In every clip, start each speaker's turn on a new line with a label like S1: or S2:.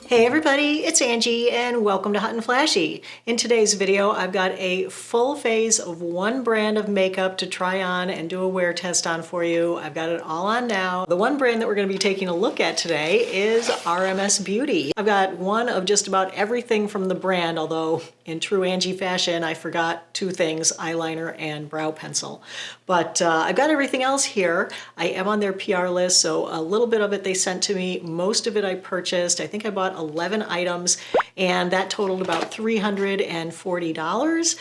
S1: Hey everybody, it's Angie and welcome to Hot and Flashy. In today's video, I've got a full phase of one brand of makeup to try on and do a wear test on for you. I've got it all on now. The one brand that we're going to be taking a look at today is RMS Beauty. I've got one of just about everything from the brand, although in true Angie fashion, I forgot two things, eyeliner and brow pencil. But I've got everything else here. I am on their PR list, so a little bit of it they sent to me. Most of it I purchased. I think I bought 11 items and that totaled about $340.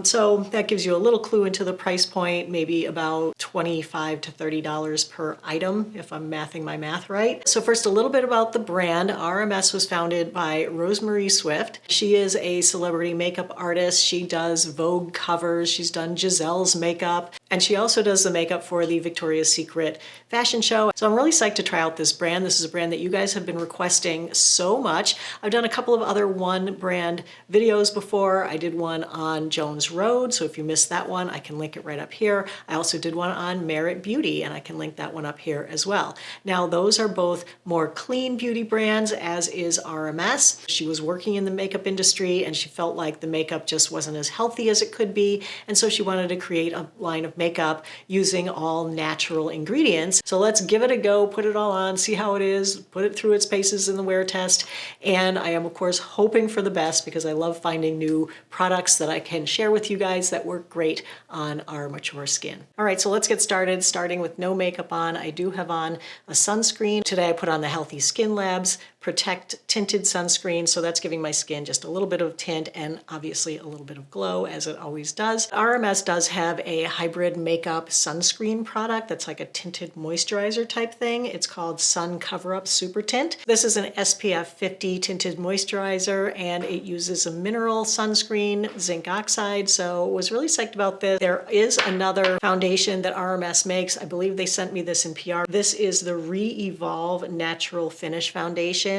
S1: So that gives you a little clue into the price point, maybe about $25 to $30 per item, if I'm mathing my math right. So first, a little bit about the brand. RMS was founded by Rosemary Swift. She is a celebrity makeup artist. She does Vogue covers. She's done Giselle's makeup. And she also does the makeup for the Victoria's Secret fashion show. So I'm really psyched to try out this brand. This is a brand that you guys have been requesting so much. I've done a couple of other one brand videos before. I did one on Jones Road, so if you missed that one, I can link it right up here. I also did one on Merit Beauty, and I can link that one up here as well. Now, those are both more clean beauty brands, as is RMS. She was working in the makeup industry, and she felt like the makeup just wasn't as healthy as it could be, and so she wanted to create a line of makeup using all natural ingredients. So let's give it a go, put it all on, see how it is, put it through its paces in the wear test, and I am, of course, hoping for the best because I love finding new products that I can share with you guys that work great on our mature skin. All right, so let's get started, starting with no makeup on. I do have on a sunscreen. Today I put on the Healthy Skin Labs Protect Tinted Sunscreen, so that's giving my skin just a little bit of tint and obviously a little bit of glow, as it always does. RMS does have a hybrid makeup sunscreen product that's like a tinted moisturizer type thing. It's called Sun Cover Up Super Tint. This is an SPF 50 tinted moisturizer, and it uses a mineral sunscreen, zinc oxide, so was really psyched about this. There is another foundation that RMS makes. I believe they sent me this in PR. This is the Re-Evolve Natural Finish Foundation,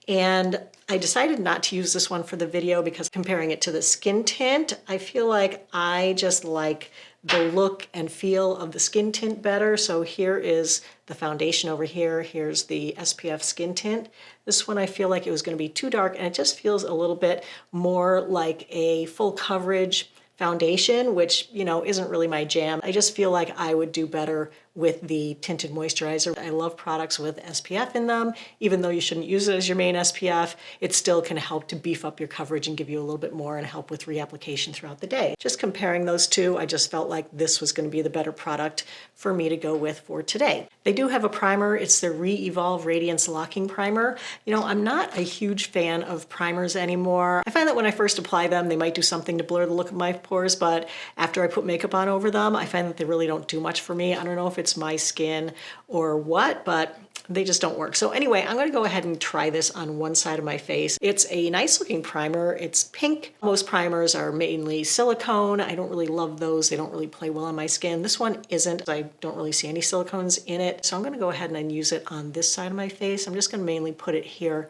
S1: and I decided not to use this one for the video because comparing it to the skin tint, I feel like I just like the look and feel of the skin tint better. So here is the foundation over here. Here's the SPF skin tint. This one I feel like it was going to be too dark, and it just feels a little bit more like a full coverage foundation, which, you know, isn't really my jam. I just feel like I would do better with the tinted moisturizer. I love products with SPF in them. Even though you shouldn't use it as your main SPF, it still can help to beef up your coverage and give you a little bit more and help with reapplication throughout the day. Just comparing those two, I just felt like this was going to be the better product for me to go with for today. They do have a primer. It's the Re-Evolve Radiance Locking Primer. You know, I'm not a huge fan of primers anymore. I find that when I first apply them, they might do something to blur the look of my pores, but after I put makeup on over them, I find that they really don't do much for me. I don't know if it's my skin or what, but they just don't work. So anyway, I'm going to go ahead and try this on one side of my face. It's a nice looking primer. It's pink. Most primers are mainly silicone. I don't really love those. They don't really play well on my skin. This one isn't. I don't really see any silicones in it. So I'm going to go ahead and use it on this side of my face. I'm just going to mainly put it here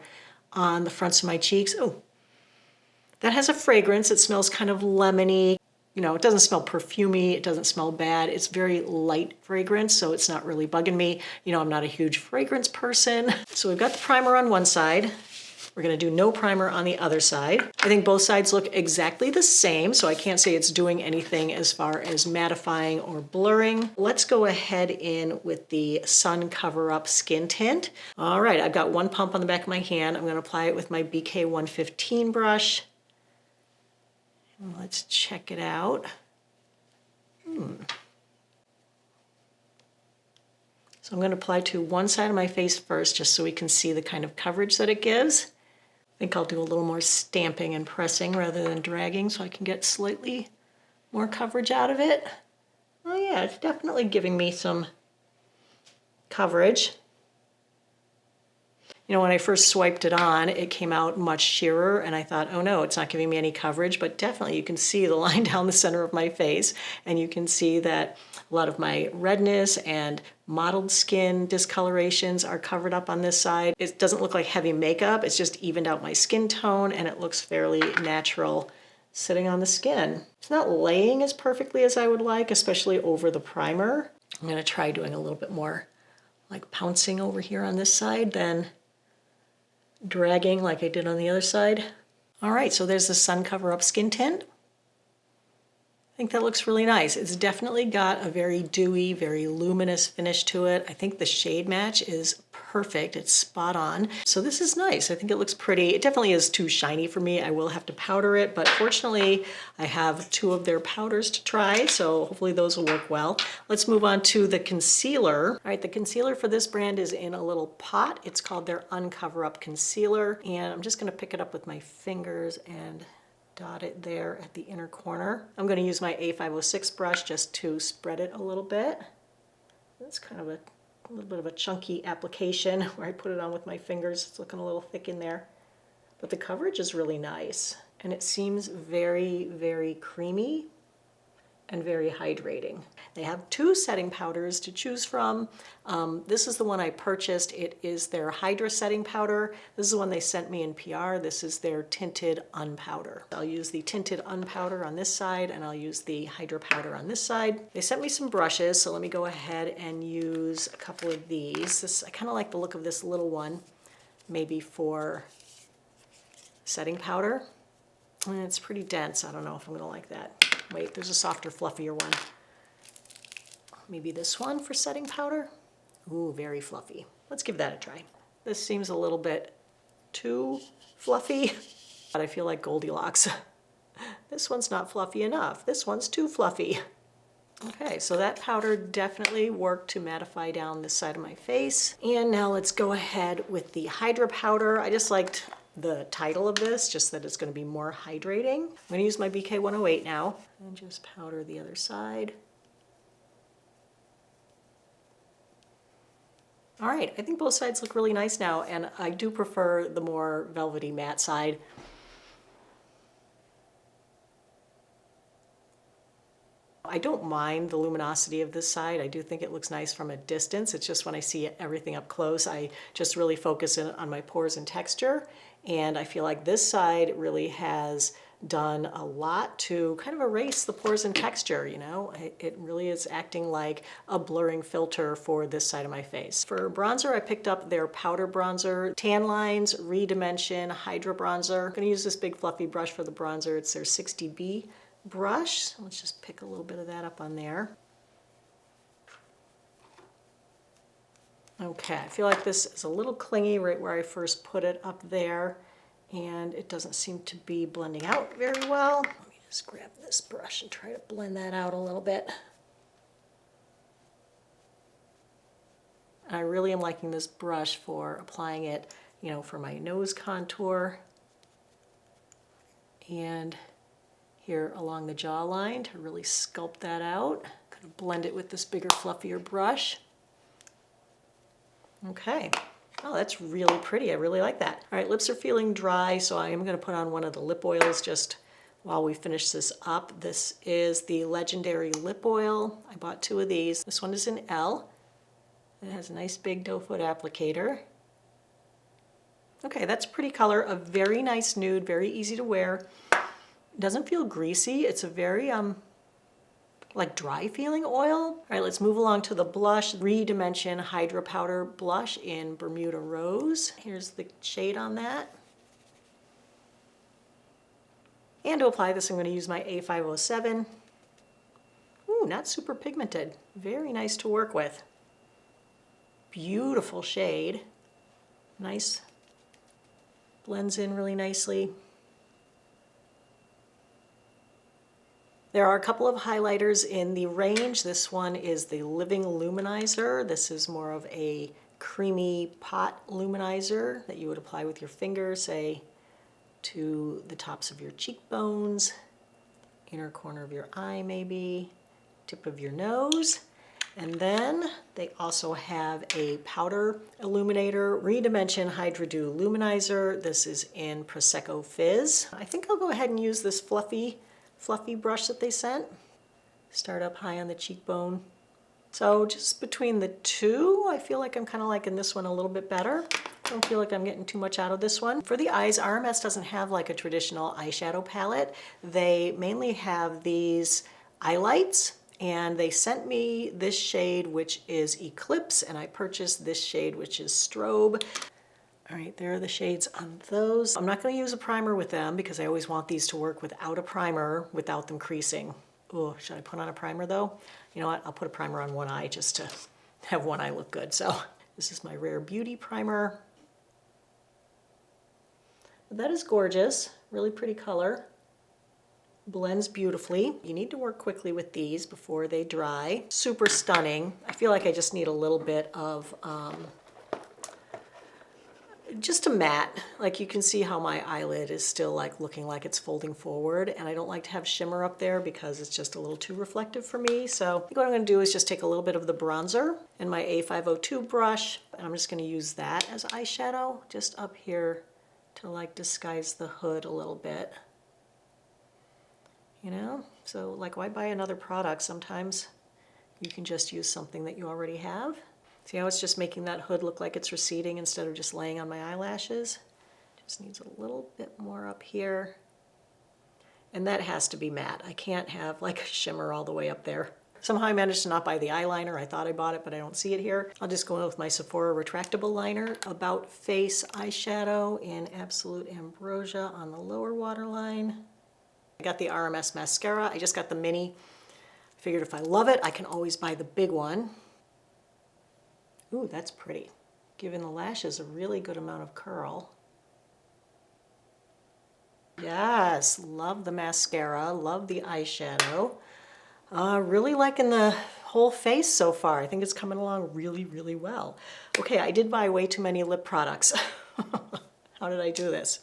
S1: on the fronts of my cheeks. Oh, that has a fragrance. It smells kind of lemony. You know, it doesn't smell perfumey, it doesn't smell bad. It's very light fragrance, so it's not really bugging me. You know, I'm not a huge fragrance person. So we've got the primer on one side. We're gonna do no primer on the other side. I think both sides look exactly the same, so I can't say it's doing anything as far as mattifying or blurring. Let's go ahead in with the Sun Cover Up Skin Tint. All right, I've got one pump on the back of my hand. I'm gonna apply it with my BK 115 brush. Let's check it out. So I'm going to apply to one side of my face first, just so we can see the kind of coverage that it gives. I think I'll do a little more stamping and pressing rather than dragging so I can get slightly more coverage out of it. Oh yeah, it's definitely giving me some coverage. You know, when I first swiped it on, it came out much sheerer, and I thought, oh no, it's not giving me any coverage, but definitely you can see the line down the center of my face, and you can see that a lot of my redness and mottled skin discolorations are covered up on this side. It doesn't look like heavy makeup, it's just evened out my skin tone, and it looks fairly natural sitting on the skin. It's not laying as perfectly as I would like, especially over the primer. I'm gonna try doing a little bit more like pouncing over here on this side than dragging like I did on the other side. All right, so there's the Sun Cover Up Skin Tint. I think that looks really nice. It's definitely got a very dewy, very luminous finish to it. I think the shade match is perfect. It's spot on. So this is nice. I think it looks pretty. It definitely is too shiny for me. I will have to powder it, but fortunately I have 2 of their powders to try, so hopefully those will work well. Let's move on to the concealer. All right, the concealer for this brand is in a little pot. It's called their Uncover Up Concealer, and I'm just gonna pick it up with my fingers and dot it there at the inner corner. I'm going to use my A506 brush just to spread it a little bit. It's kind of a little bit of a chunky application where I put it on with my fingers. It's looking a little thick in there. But the coverage is really nice. And it seems very, very creamy and very hydrating. They have 2 setting powders to choose from. This is the one I purchased. It is their Hydra setting powder. This is the one they sent me in PR. This is their Tinted Unpowder. I'll use the Tinted Unpowder on this side, and I'll use the Hydra powder on this side. They sent me some brushes, so let me go ahead and use a couple of these. I kind of like the look of this little one, maybe for setting powder. And it's pretty dense. I don't know if I'm gonna like that. Wait, there's a softer, fluffier one. Maybe this one for setting powder. Ooh, very fluffy. Let's give that a try. This seems a little bit too fluffy, but I feel like Goldilocks. This one's not fluffy enough. This one's too fluffy. Okay, so that powder definitely worked to mattify down this side of my face. And now let's go ahead with the Hydra powder. I just liked the title of this, just that it's going to be more hydrating. I'm going to use my BK108 now and just powder the other side. All right, I think both sides look really nice now, and I do prefer the more velvety matte side. I don't mind the luminosity of this side. I do think it looks nice from a distance. It's just when I see everything up close, I just really focus in on my pores and texture. And I feel like this side really has done a lot to kind of erase the pores and texture, you know? It really is acting like a blurring filter for this side of my face. For bronzer, I picked up their powder bronzer, Tan Lines Redimension Hydra Bronzer. I'm gonna use this big fluffy brush for the bronzer. It's their 60B brush. Let's just pick a little bit of that up on there. Okay, I feel like this is a little clingy right where I first put it up there, and it doesn't seem to be blending out very well. Let me just grab this brush and try to blend that out a little bit. I really am liking this brush for applying it, you know, for my nose contour and here along the jawline to really sculpt that out. Kind of blend it with this bigger, fluffier brush. Okay. Oh, that's really pretty. I really like that. All right, lips are feeling dry, so I am going to put on one of the lip oils just while we finish this up. This is the Legendary Lip Oil. I bought 2 of these. This one is in L. It has a nice big doe foot applicator. Okay, that's a pretty color. A very nice nude, very easy to wear. It doesn't feel greasy. It's a very like dry feeling oil. All right, let's move along to the blush. Redimension Hydra Powder Blush in Bermuda Rose. Here's the shade on that. And to apply this, I'm going to use my A507. Ooh, not super pigmented. Very nice to work with. Beautiful shade. Nice. Blends in really nicely. There are a couple of highlighters in the range. This one is the Living Luminizer. This is more of a creamy pot luminizer that you would apply with your finger, say, to the tops of your cheekbones, inner corner of your eye maybe, tip of your nose. And then they also have a powder illuminator, Redimension Hydra Dew Luminizer. This is in Prosecco Fizz. I think I'll go ahead and use this fluffy brush that they sent. Start up high on the cheekbone. So just between the 2, I feel like I'm kind of liking this one a little bit better. I don't feel like I'm getting too much out of this one. For the eyes, RMS doesn't have like a traditional eyeshadow palette. They mainly have these eye lights, and they sent me this shade, which is Eclipse, and I purchased this shade, which is Strobe. All right, there are the shades on those. I'm not going to use a primer with them because I always want these to work without a primer, without them creasing. Oh, should I put on a primer though? You know what, I'll put a primer on one eye just to have one eye look good. So this is my Rare Beauty primer. That is gorgeous, really pretty color. Blends beautifully. You need to work quickly with these before they dry. Super stunning. I feel like I just need a little bit of just a matte. Like you can see how my eyelid is still like looking like it's folding forward, and I don't like to have shimmer up there because it's just a little too reflective for me. So I think what I'm going to do is just take a little bit of the bronzer and my A502 brush, and I'm just going to use that as eyeshadow just up here to like disguise the hood a little bit. You know, so like why buy another product? Sometimes you can just use something that you already have. See how it's just making that hood look like it's receding instead of just laying on my eyelashes? Just needs a little bit more up here. And that has to be matte. I can't have like a shimmer all the way up there. Somehow I managed to not buy the eyeliner. I thought I bought it, but I don't see it here. I'll just go in with my Sephora retractable liner, About Face eyeshadow in Absolute Ambrosia on the lower waterline. I got the RMS mascara. I just got the mini. I figured if I love it, I can always buy the big one. Ooh, that's pretty. Giving the lashes a really good amount of curl. Yes, love the mascara, love the eyeshadow. Really liking the whole face so far. I think it's coming along really, really well. Okay, I did buy way too many lip products. How did I do this?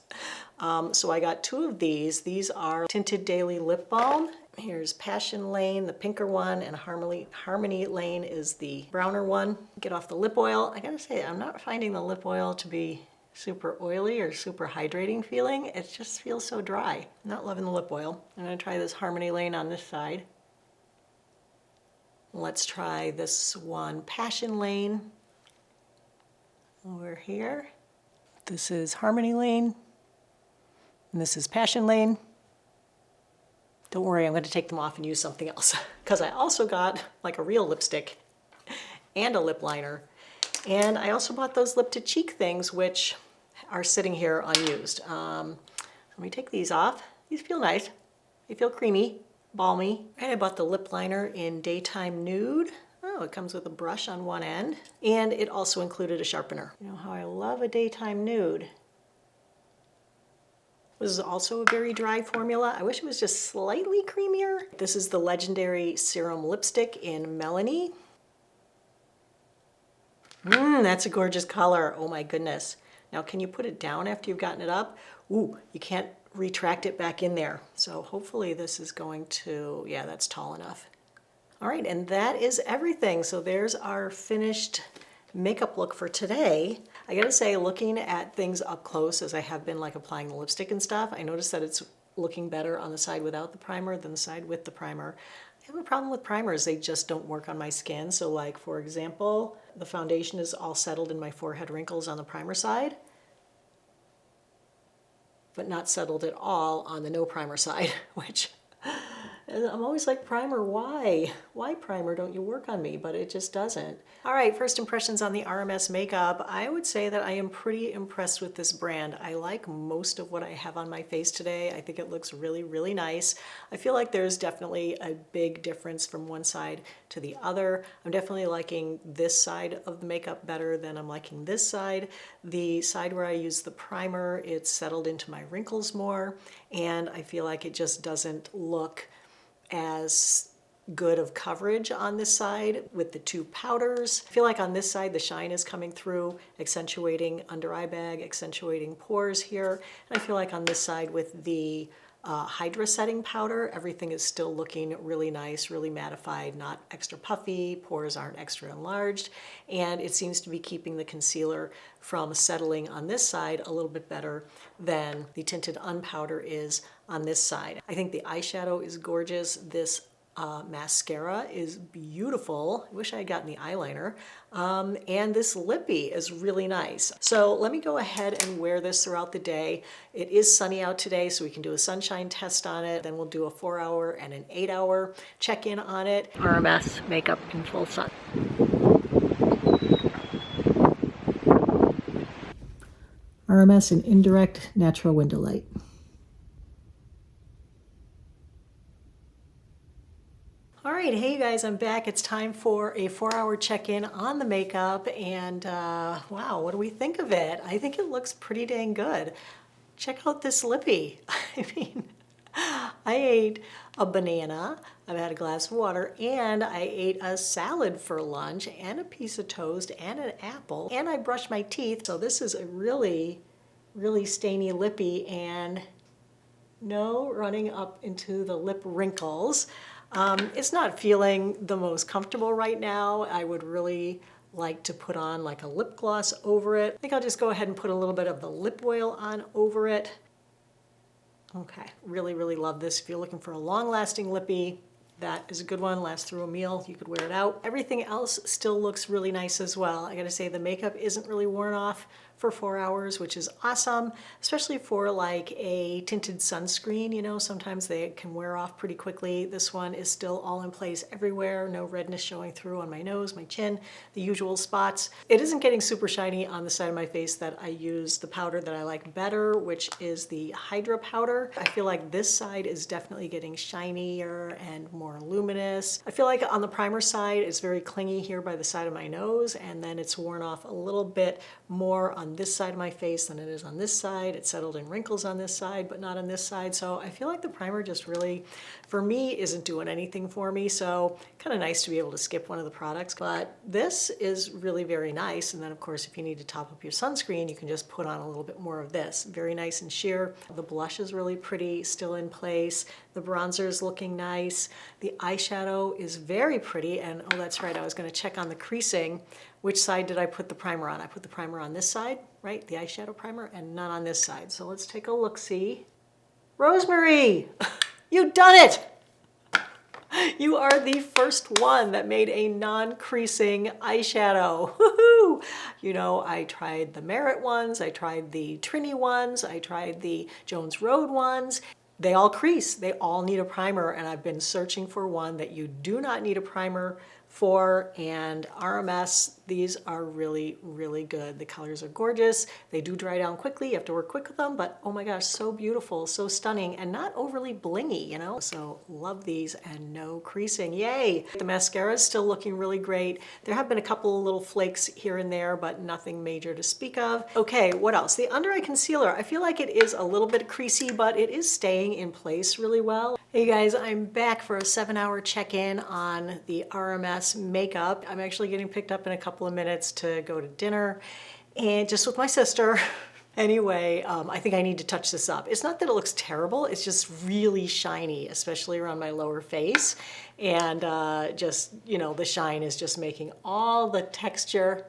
S1: So I got two of these. These are Tinted Daily Lip Balm. Here's Passion Lane, the pinker one, and Harmony Lane is the browner one. Get off the lip oil. I gotta say, I'm not finding the lip oil to be super oily or super hydrating feeling. It just feels so dry. I'm not loving the lip oil. I'm gonna try this Harmony Lane on this side. Let's try this one, Passion Lane, over here. This is Harmony Lane, and this is Passion Lane. Don't worry, I'm going to take them off and use something else because I also got like a real lipstick and a lip liner. And I also bought those lip to cheek things, which are sitting here unused. Let me take these off. These feel nice. They feel creamy, balmy. And I bought the lip liner in Daytime Nude. Oh, it comes with a brush on one end. And it also included a sharpener. You know how I love a Daytime Nude. This is also a very dry formula. I wish it was just slightly creamier. This is the Legendary Serum Lipstick in Melanie. That's a gorgeous color. Oh my goodness. Now, can you put it down after you've gotten it up? Ooh, you can't retract it back in there. So hopefully this is going to, yeah, that's tall enough. All right, and that is everything. So there's our finished makeup look for today. I gotta say, looking at things up close as I have been like applying the lipstick and stuff, I noticed that it's looking better on the side without the primer than the side with the primer. I have a problem with primers, they just don't work on my skin. So like, for example, the foundation is all settled in my forehead wrinkles on the primer side, but not settled at all on the no primer side, which I'm always like, primer, why? Why primer? Don't you work on me? But it just doesn't. All right, first impressions on the RMS makeup. I would say that I am pretty impressed with this brand. I like most of what I have on my face today. I think it looks really, really nice. I feel like there's definitely a big difference from one side to the other. I'm definitely liking this side of the makeup better than I'm liking this side. The side where I use the primer, it's settled into my wrinkles more, and I feel like it just doesn't look as good of coverage on this side with the two powders. I feel like on this side the shine is coming through, accentuating under eye bag, accentuating pores here. And I feel like on this side with the Hydra setting powder, everything is still looking really nice, really mattified, not extra puffy, pores aren't extra enlarged, and it seems to be keeping the concealer from settling on this side a little bit better than the tinted unpowder is on this side. I think the eyeshadow is gorgeous. This mascara is beautiful. I wish I had gotten the eyeliner. And this lippy is really nice. So let me go ahead and wear this throughout the day. It is sunny out today, so we can do a sunshine test on it. Then we'll do a 4-hour and an 8-hour check-in on it. RMS makeup in full sun. RMS and indirect natural window light. All right, hey you guys, I'm back. It's time for a 4-hour check-in on the makeup, and wow, what do we think of it? I think it looks pretty dang good. Check out this lippy. I mean, I ate a banana, I've had a glass of water, and I ate a salad for lunch, and a piece of toast, and an apple, and I brushed my teeth. So this is a really, really stainy lippy, and no running up into the lip wrinkles. It's not feeling the most comfortable right now. I would really like to put on like a lip gloss over it. I think I'll just go ahead and put a little bit of the lip oil on over it. Okay, really, really love this. If you're looking for a long-lasting lippy, that is a good one. Lasts through a meal. You could wear it out. Everything else still looks really nice as well. I gotta say, the makeup isn't really worn off for 4 hours, which is awesome, especially for like a tinted sunscreen. You know, sometimes they can wear off pretty quickly. This one is still all in place everywhere. No redness showing through on my nose, my chin, the usual spots. It isn't getting super shiny on the side of my face that I use the powder that I like better, which is the Hydra powder. I feel like this side is definitely getting shinier and more luminous. I feel like on the primer side, it's very clingy here by the side of my nose, and then it's worn off a little bit more on this side of my face than it is on this side. It settled in wrinkles on this side, but not on this side. So I feel like the primer just really, for me, isn't doing anything for me. So kind of nice to be able to skip one of the products. But this is really very nice. And then of course, if you need to top up your sunscreen, you can just put on a little bit more of this. Very nice and sheer. The blush is really pretty, still in place. The bronzer is looking nice. The eyeshadow is very pretty. And oh, that's right, I was gonna check on the creasing. Which side did I put the primer on? I put the primer on this side, right? The eyeshadow primer, and not on this side. So let's take a look-see. Rosemary, you've done it! You are the first one that made a non-creasing eyeshadow. Woohoo! You know, I tried the Merit ones, I tried the Trini ones, I tried the Jones Road ones. They all crease, they all need a primer, and I've been searching for one that you do not need a primer for, and RMS, these are really, really good. The colors are gorgeous. They do dry down quickly. You have to work quick with them, but oh my gosh, so beautiful, so stunning, and not overly blingy, you know? So love these, and no creasing, yay! The mascara is still looking really great. There have been a couple of little flakes here and there, but nothing major to speak of. Okay, what else? The under eye concealer, I feel like it is a little bit creasy, but it is staying in place really well. Hey guys, I'm back for a 7-hour check-in on the RMS makeup. I'm actually getting picked up in a couple of minutes to go to dinner, and just with my sister. Anyway, I think I need to touch this up. It's not that it looks terrible, it's just really shiny, especially around my lower face. And just, you know, the shine is just making all the texture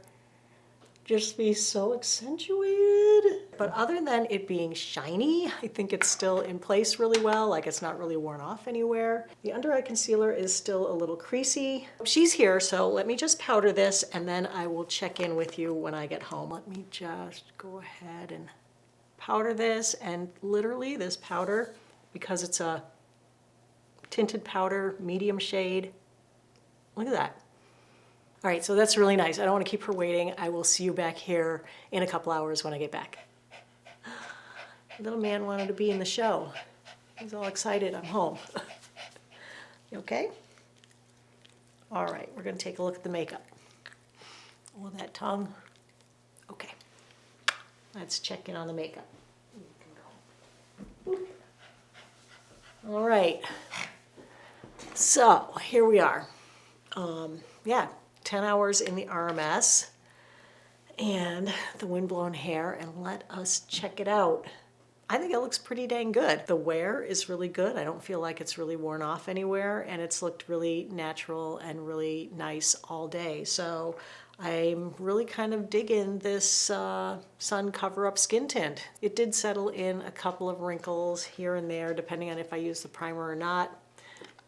S1: just be so accentuated. But other than it being shiny, I think it's still in place really well, like it's not really worn off anywhere. The under eye concealer is still a little creasy. She's here, so let me just powder this, and then I will check in with you when I get home. Let me just go ahead and powder this, and literally this powder, because it's a tinted powder, medium shade, look at that. All right, so that's really nice. I don't want to keep her waiting. I will see you back here in a couple hours when I get back. Little man wanted to be in the show. He's all excited, I'm home. You okay? All right, we're gonna take a look at the makeup. Oh, that tongue. Okay, let's check in on the makeup. All right, so here we are. Yeah. 10 hours in the RMS and the windblown hair, and let us check it out. I think it looks pretty dang good. The wear is really good. I don't feel like it's really worn off anywhere, and it's looked really natural and really nice all day. So I'm really kind of digging this sun cover-up skin tint. It did settle in a couple of wrinkles here and there, depending on if I use the primer or not.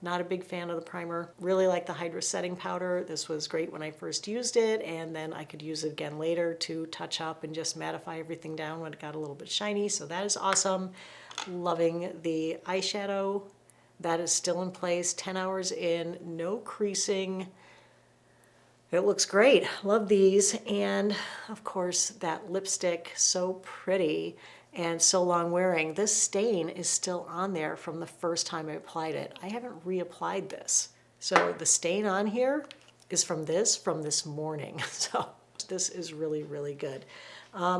S1: Not a big fan of the primer. Really like the Hydra setting powder. This was great when I first used it, and then I could use it again later to touch up and just mattify everything down when it got a little bit shiny, so that is awesome. Loving the eyeshadow. That is still in place, 10 hours in, no creasing. It looks great. Love these. And of course, that lipstick, so pretty and so long wearing. This stain is still on there from the first time I applied it. I haven't reapplied this. So the stain on here is from this morning. So this is really, really good.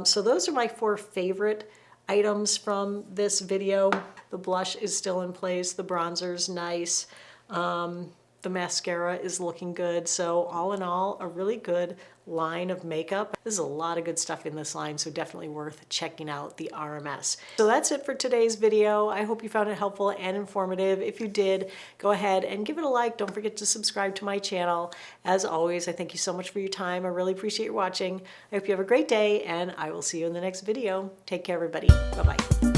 S1: So those are my 4 favorite items from this video. The blush is still in place. The bronzer's nice. The mascara is looking good. So all in all, a really good line of makeup. There's a lot of good stuff in this line, so definitely worth checking out the RMS. So that's it for today's video. I hope you found it helpful and informative. If you did, go ahead and give it a like. Don't forget to subscribe to my channel. As always, I thank you so much for your time. I really appreciate your watching. I hope you have a great day, and I will see you in the next video. Take care, everybody. Bye-bye.